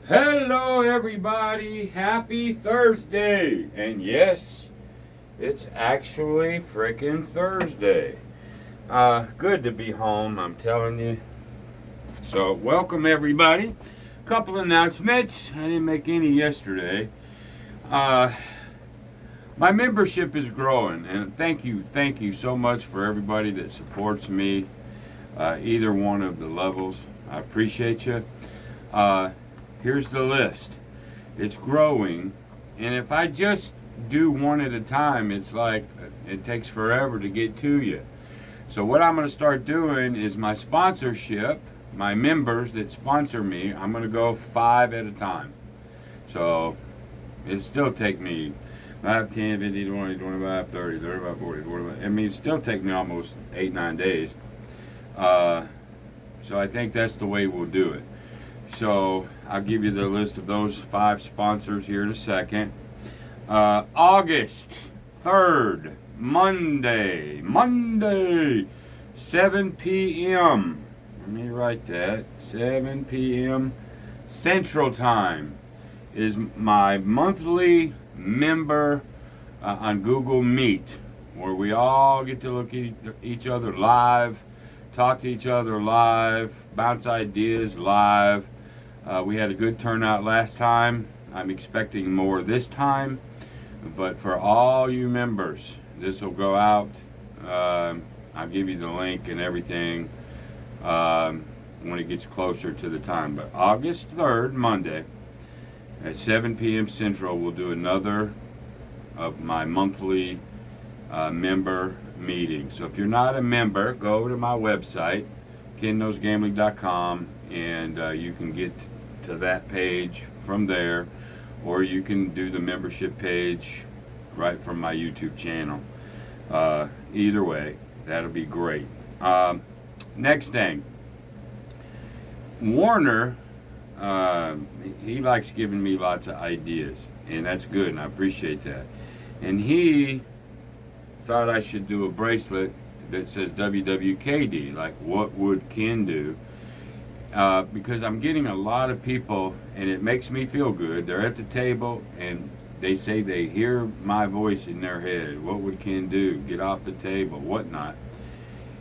Hello, everybody. Happy Thursday. And yes, it's actually frickin' Thursday. Good to be home, I'm telling you. So, welcome, everybody. Couple announcements. I didn't make any yesterday. My membership is growing, and thank you so much for everybody that supports me, either one of the levels. I appreciate you. Here's the list. It's growing, and if I just do one at a time, it's like it takes forever to get to you. So what I'm going to start doing is my sponsorship, my members that sponsor me, I'm going to go 5 at a time. So it still take me 5, 10, 15, 20, 25, 30, 35, 40, 45. I mean, it still take me almost 8, 9 days. So I think that's the way we'll do it. So I'll give you the list of those 5 sponsors here in a second. August 3rd, Monday, 7 p.m. Let me write that. 7 p.m. Central Time is my monthly member on Google Meet, where we all get to look at each other live, talk to each other live, bounce ideas live. We had a good turnout last time. I'm expecting more this time. But for all you members, this will go out. I'll give you the link and everything when it gets closer to the time. But August 3rd, Monday, at 7 p.m. Central, we'll do another of my monthly member meetings. So if you're not a member, go over to my website, kenknowsgambling.com, and you can get to that page from there, or you can do the membership page right from my YouTube channel. Either way, that'll be great. Next thing, Warner, he likes giving me lots of ideas, and that's good, and I appreciate that. And he thought I should do a bracelet that says WWKD, like what would Ken do? Because I'm getting a lot of people, and it makes me feel good. They're at the table, and they say they hear my voice in their head. What would Ken do? Get off the table, whatnot.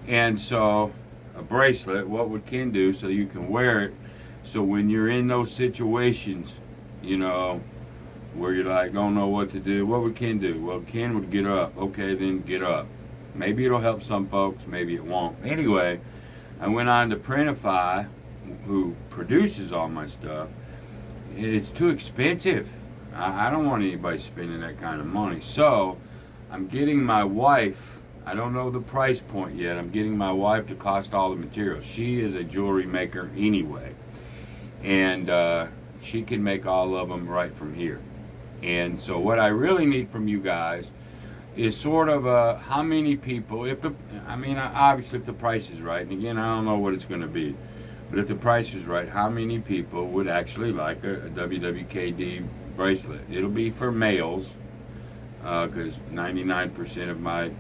And so, a bracelet, what would Ken do? So you can wear it. So when you're in those situations, you know, where you're like, don't know what to do, what would Ken do? Well, Ken would get up. Okay, then get up. Maybe it'll help some folks, maybe it won't. Anyway, I went on to Printify, who produces all my stuff. It's too expensive. I don't want anybody spending that kind of money. So I'm getting my wife, I don't know the price point yet, I'm getting my wife to cost all the materials. She is a jewelry maker anyway, and she can make all of them right from here. And so what I really need from you guys is sort of how many people, obviously if the price is right, and again, I don't know what it's going to be, but if the price is right, how many people would actually like a WWKD bracelet? It'll be for males, because 99% of my,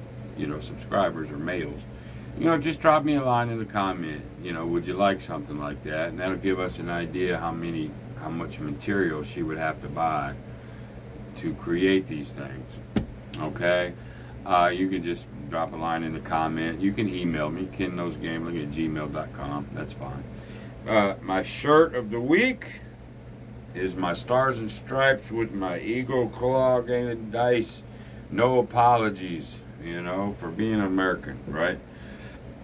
subscribers are males. Just drop me a line in the comment, would you like something like that? And that'll give us an idea how much material she would have to buy to create these things. Okay? You can just drop a line in the comment. You can email me, kenknowsgambling@gmail.com. That's fine. My shirt of the week is my Stars and Stripes with my Eagle Claw game of dice. No apologies, for being an American, right?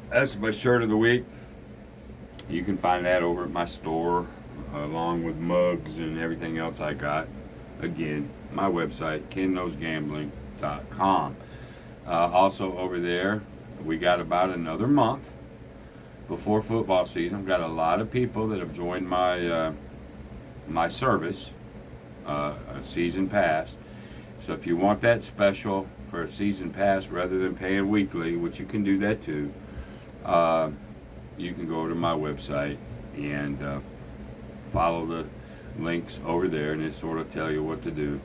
That's my shirt of the week. You can find that over at my store, along with mugs and everything else I got. Again, my website, kenknowsgambling.com. Also over there, we got about another month before football season. I've got a lot of people that have joined my my service, a season pass. So if you want that special for a season pass rather than paying weekly, which you can do that too, you can go to my website and follow the links over there, and it sort of tell you what to do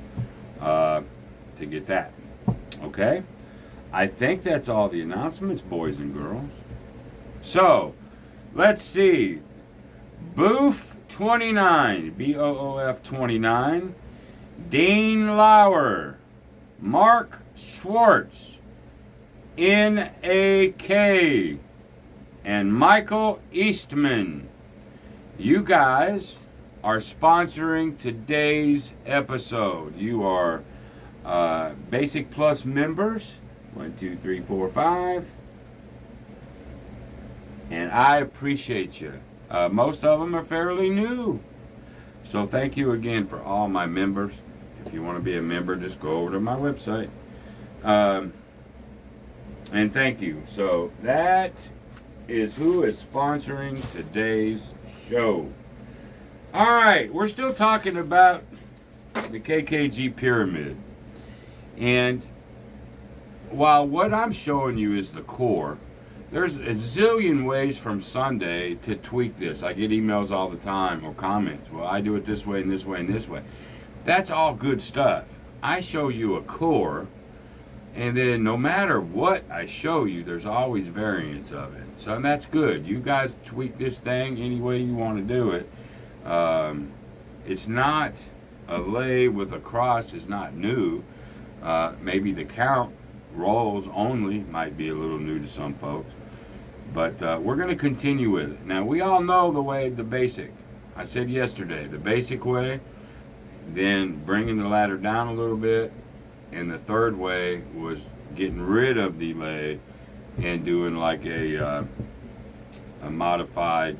to get that. Okay? I think that's all the announcements, boys and girls. So, let's see. Boof 29, BOOF 29, Dean Lauer, Mark Schwartz, NAK, and Michael Eastman. You guys are sponsoring today's episode. You are Basic Plus members. 1, 2, 3, 4, 5. And I appreciate you. Most of them are fairly new. So thank you again for all my members. If you want to be a member, just go over to my website. And thank you. So that is who is sponsoring today's show. All right, we're still talking about the KKG pyramid. And while what I'm showing you is the core, there's a zillion ways from Sunday to tweak this. I get emails all the time or comments. Well, I do it this way and this way and this way. That's all good stuff. I show you a core, and then no matter what I show you, there's always variants of it. So that's good. You guys tweak this thing any way you want to do it. It's not a lay with a cross is not new. Maybe the count rolls only might be a little new to some folks. But we're going to continue with it. Now, we all know the basic. I said yesterday, the basic way, then bringing the ladder down a little bit, and the third way was getting rid of the lay and doing like a modified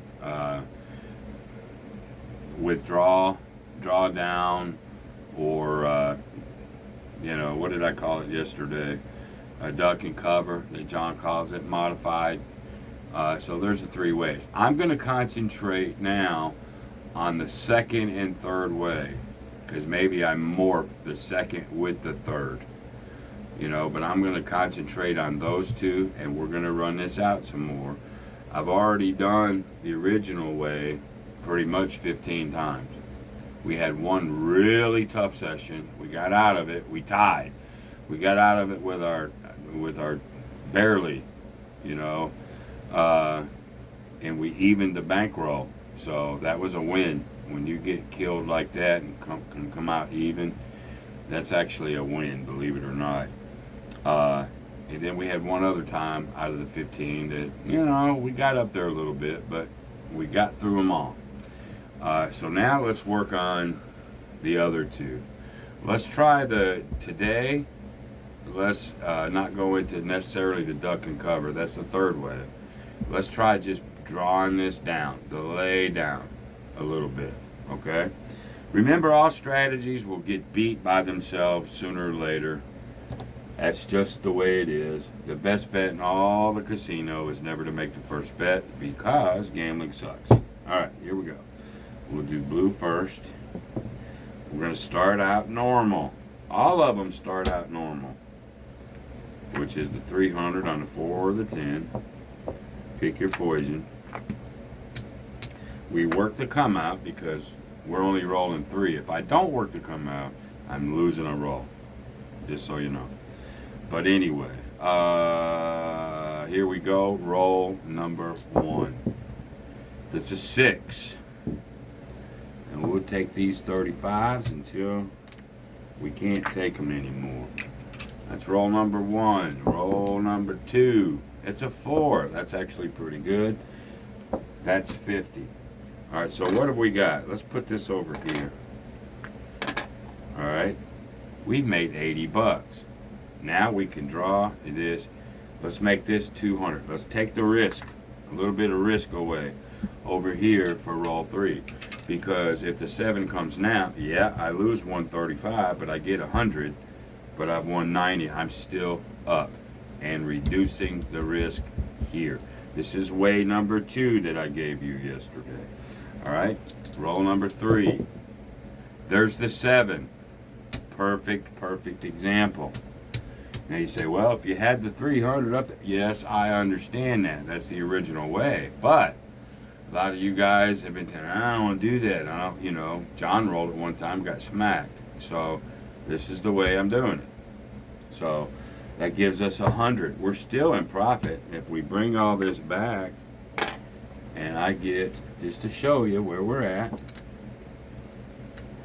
withdraw, draw down, or, what did I call it yesterday? A duck and cover, that John calls it, modified. So there's the three ways. I'm going to concentrate now on the second and third way, because maybe I morph the second with the third. But I'm going to concentrate on those two, and we're going to run this out some more. I've already done the original way pretty much 15 times. We had one really tough session. We got out of it. We tied. We got out of it with our barely, and we evened the bankroll. So that was a win. When you get killed like that and come out even, that's actually a win, believe it or not. And then we had one other time out of the 15 that, we got up there a little bit, but we got through them all. So now let's work on the other two. Let's try today. Let's not go into necessarily the duck and cover. That's the third way. Let's try just drawing this down, the lay down a little bit, okay? Remember, all strategies will get beat by themselves sooner or later. That's just the way it is. The best bet in all the casino is never to make the first bet, because gambling sucks. All right, here we go. We'll do blue first. We're going to start out normal. All of them start out normal, which is the 300 on the 4 or the 10. Pick your poison. We work the come out because we're only rolling 3. If I don't work the come out, I'm losing a roll, just so you know. But anyway, here we go. Roll number 1. That's a 6. And we'll take these 35s until we can't take them anymore. That's roll number 1. Roll number 2. It's a 4. That's actually pretty good. That's 50. All right, so what have we got? Let's put this over here. All right, we've made $80. Now we can draw this. Let's make this 200. Let's take the risk, a little bit of risk away over here for roll 3. Because if the 7 comes now, yeah, I lose 135, but I get 100, but I've won 90. I'm still up and reducing the risk here. This is way number 2 that I gave you yesterday. All right, roll number 3. There's the 7. Perfect example. Now you say, well, if you had the 300 up there, yes, I understand that. That's the original way. But a lot of you guys have been saying, I don't want to do that. I don't, John rolled it one time, got smacked. So this is the way I'm doing it. So that gives us 100. We're still in profit. If we bring all this back, And I get, just to show you where we're at,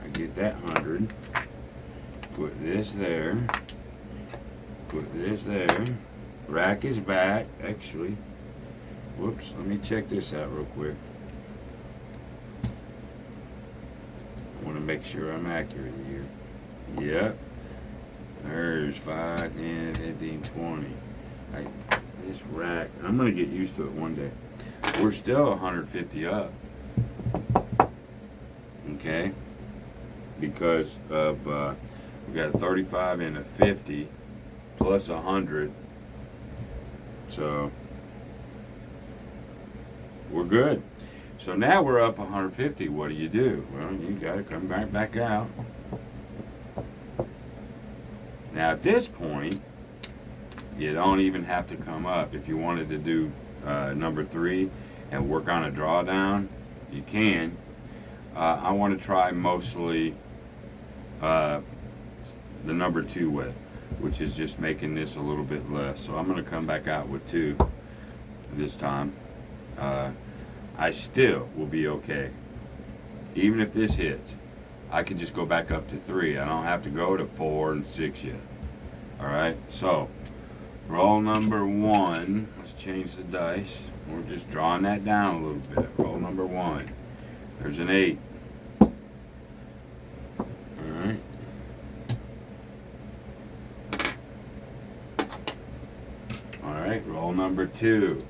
I get that 100, put this there, put this there, rack is back, actually, whoops, let me check this out real quick. I want to make sure I'm accurate here. Yep, there's 5, 10, 15, 20. This rack, I'm going to get used to it one day. We're still 150 up, okay, because of we got a 35 and a 50 plus 100, so we're good. So now we're up 150. What do you do? Well, you got to come back out. Now at this point, you don't even have to come up. If you wanted to do number 3 and work on a drawdown, you can. I want to try mostly the number 2 way, which is just making this a little bit less. So I'm going to come back out with 2 this time. I still will be okay. Even if this hits, I can just go back up to 3. I don't have to go to 4 and 6 yet. Alright, so roll number 1. Let's change the dice. We're just drawing that down a little bit. Roll number 1. There's an 8. Alright. Alright, roll number 2.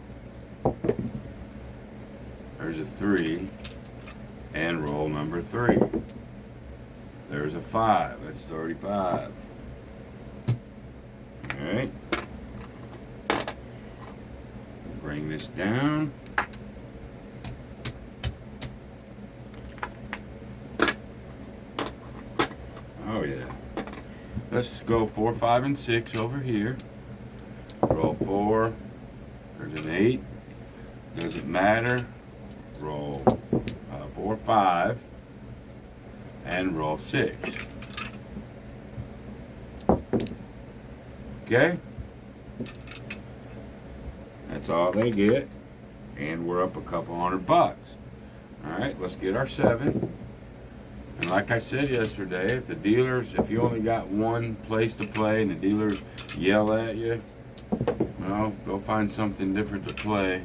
There's a 3. And roll number 3. There's a 5. That's 35. Alright. Bring this down. Oh yeah. Let's go 4, 5, and 6 over here. Roll 4. There's an 8. Doesn't matter. Roll 4, 5. And roll 6. Okay? That's all they get. And we're up a couple $100. Alright, let's get our 7. And like I said yesterday, if you only got one place to play and the dealers yell at you, well, go find something different to play.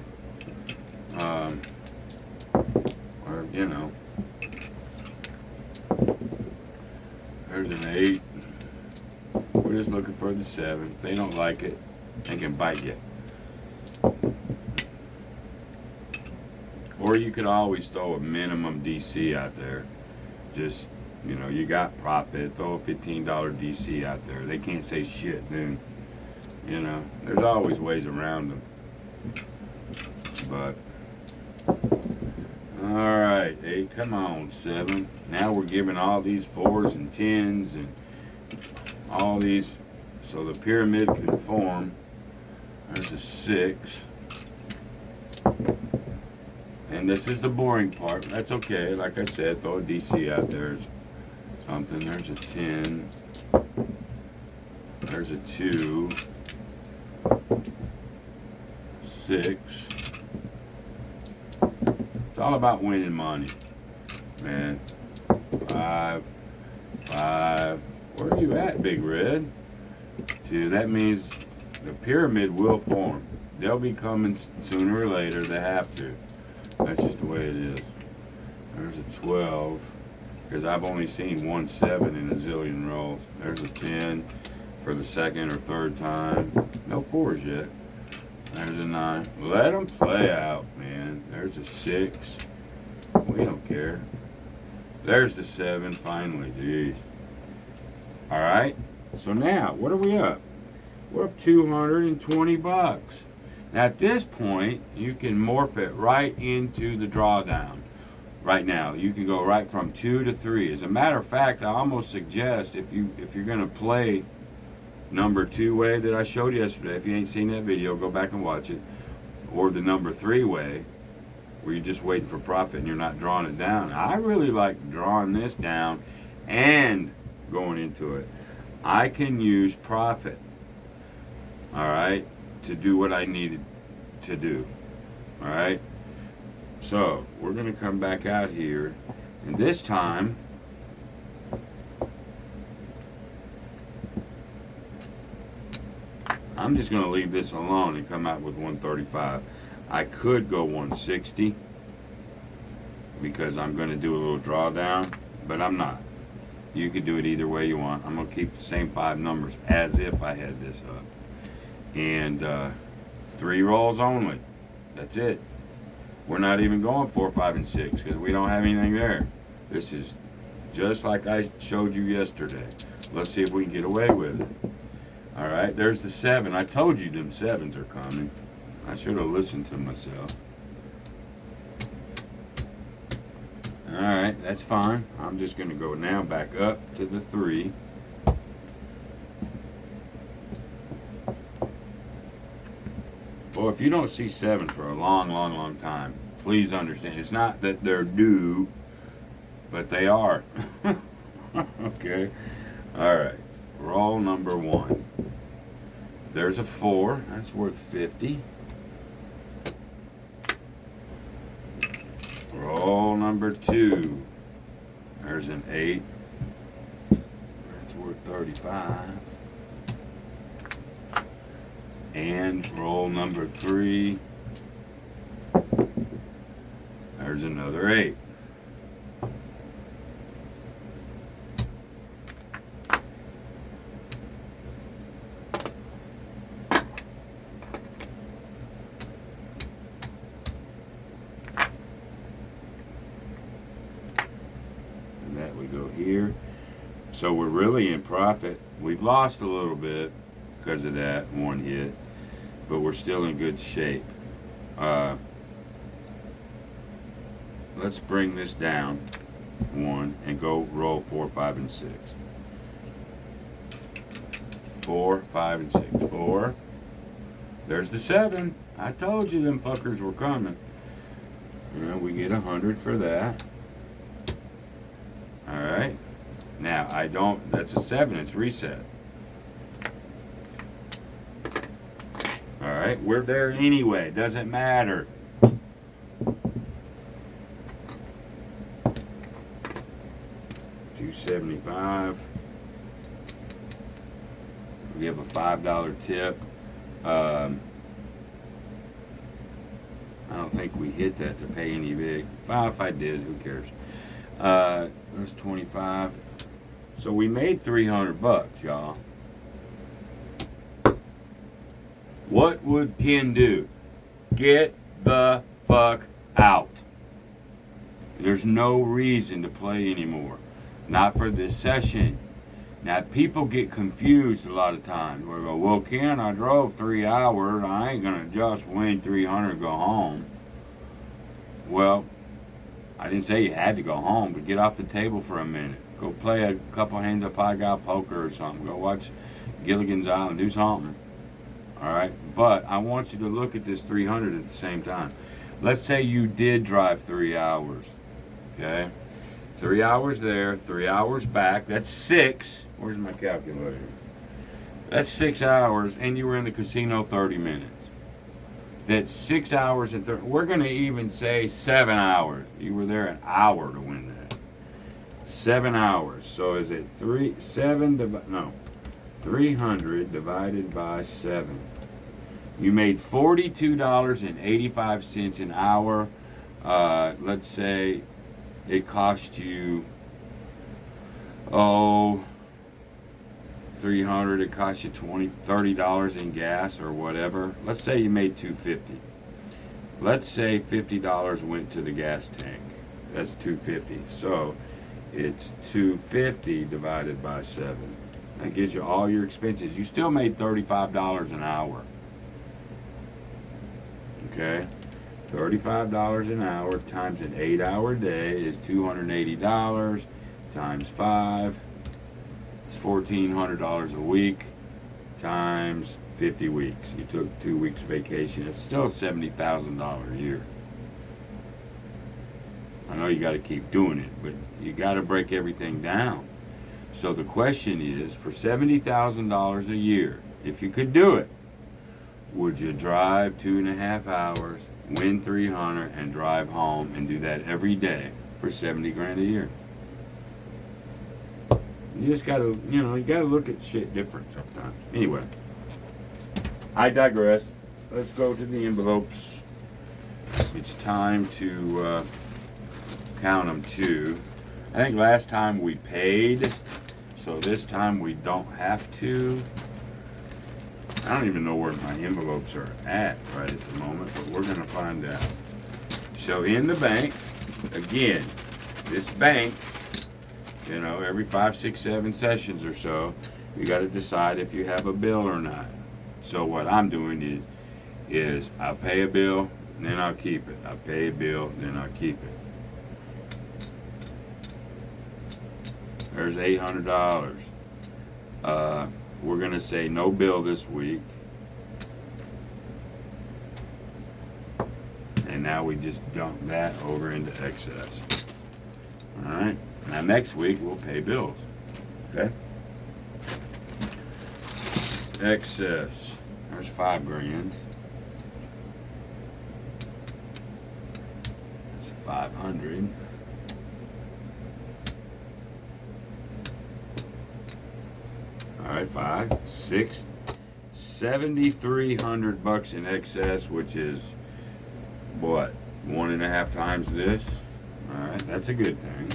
Or, you know. There's an 8. We're just looking for the 7. If they don't like it, they can bite you. Or you could always throw a minimum DC out there. Just, you know, you got profit, throw a $15 DC out there. They can't say shit then. You know, there's always ways around them. But, alright, 8, come on, 7. Now we're giving all these 4s and 10s and all these, so the pyramid can form. There's a 6. And this is the boring part. That's okay. Like I said, throw a DC out there. Something. There's a 10. There's a 2. 6. It's all about winning money, man. 5. 5. Where are you at, Big Red? 2. That means the pyramid will form. They'll be coming sooner or later. They have to. That's just the way it is. There's a 12, because I've only seen 1 7 in a zillion rolls. There's a 10 for the second or third time. No 4s yet. There's a 9. Let them play out, man. There's a 6. We don't care. There's the 7, finally. Jeez. Alright, so now, what are we up? We're up $220. Now at this point, you can morph it right into the drawdown. Right now, you can go right from 2 to 3. As a matter of fact, I almost suggest if you're gonna play number 2 way that I showed yesterday, if you ain't seen that video, go back and watch it, or the number 3 way, where you're just waiting for profit and you're not drawing it down. I really like drawing this down and going into it. I can use profit, all right, to do what I needed to do, all right? So we're going to come back out here, and this time I'm just going to leave this alone and come out with 135. I could go 160 because I'm going to do a little drawdown, but I'm not. You could do it either way you want. I'm going to keep the same 5 numbers as if I had this up. And 3 rolls only. That's it. We're not even going 4, 5, and 6 because we don't have anything there. This is just like I showed you yesterday. Let's see if we can get away with it. All right, there's the 7. I told you them 7s are coming. I should have listened to myself. All right, that's fine. I'm just going to go now back up to the 3. Well, if you don't see 7s for a long, long, long time, please understand. It's not that they're due, but they are. Okay. All right. Roll number 1. There's a 4. That's worth 50. Roll number 2. There's an 8. That's worth 35. And roll number 3. There's another 8. And that we go here. So we're really in profit. We've lost a little bit because of that one hit, but we're still in good shape. Let's bring this down 1 and go roll 4, 5, and 6. 4, 5, and 6. 4. There's the 7. I told you them fuckers were coming. We get 100 for that. All right. Now I don't. That's a 7. It's reset. All right. We're there anyway. Doesn't matter. $2.75. We have a $5 tip. I don't think we hit that to pay any big. Well, if I did, who cares? That's 25. So we made $300, y'all. What would Ken do? Get the fuck out. There's no reason to play anymore. Not for this session. Now, people get confused a lot of times. They go, well, Ken, I drove 3 hours. I ain't going to just win 300 and go home. Well, I didn't say you had to go home, but get off the table for a minute. Go play a couple hands of Pi Guy poker or something. Go watch Gilligan's Island. Do something. All right? But I want you to look at this 300 at the same time. Let's say you did drive 3 hours. Okay? 3 hours there, 3 hours back. That's 6. Where's my calculator? That's 6 hours, and you were in the casino 30 minutes. That's 6 hours and 30. We're going to even say 7 hours. You were there an hour to win that. 7 hours. So is it 300 divided by 7. You made $42.85 an hour. Let's say it cost you, 300, it cost you $30 in gas or whatever. Let's say you made $250. Let's say $50 went to the gas tank. That's $250. So it's $250 divided by 7. That gives you all your expenses. You still made $35 an hour. Okay? $35 an hour times an 8-hour day is $280 times 5. It's $1,400 a week times 50 weeks. You took 2 weeks vacation. It's still $70,000 a year. I know you got to keep doing it, but you got to break everything down. So the question is, for $70,000 a year, if you could do it, would you drive 2.5 hours win 300, and drive home and do that every day for 70 grand a year. You just gotta, you gotta look at shit different sometimes. Anyway, I digress. Let's go to the envelopes. It's time to count them too. I think last time we paid, so this time we don't have to. I don't even know where my envelopes are at right at the moment, but we're gonna find out. So in the bank, again, this bank, every 5, 6, 7 sessions or so, you got to decide if you have a bill or not. So what I'm doing is I'll pay a bill, then I'll keep it. I'll pay a bill, then I'll keep it. There's $800. We're gonna say no bill this week, and now we just dump that over into excess. All right. Now next week we'll pay bills. Okay. Excess. There's 5 grand. That's 500. All right, 5, 6, $7,300 in excess, which is what, 1.5 times this. All right, that's a good thing.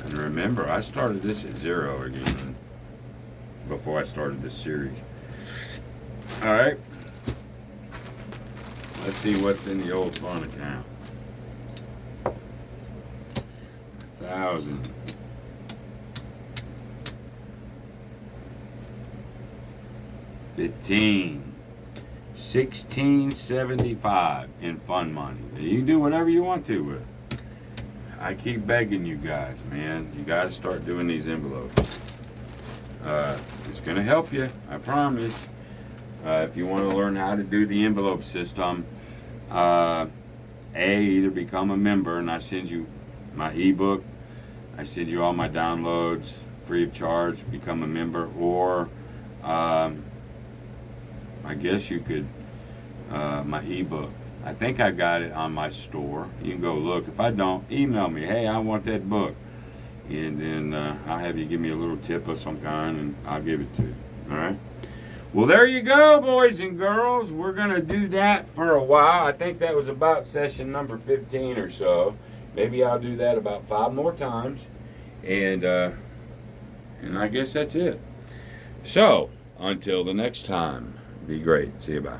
And remember, I started this at 0 again before I started this series. All right, let's see what's in the old fun account. 1,000. 15. 1675 in fun money. You can do whatever you want to with it. I keep begging you guys, man. You got to start doing these envelopes. It's going to help you, I promise. If you want to learn how to do the envelope system, either become a member and I send you my ebook, I send you all my downloads free of charge, become a member, or I guess you could, my ebook. I think I got it on my store. You can go look. If I don't, email me. Hey, I want that book. And then I'll have you give me a little tip of some kind, and I'll give it to you. All right? Well, there you go, boys and girls. We're going to do that for a while. I think that was about session number 15 or so. Maybe I'll do that about 5 more times. And I guess that's it. So, until the next time, be great. See you, bye.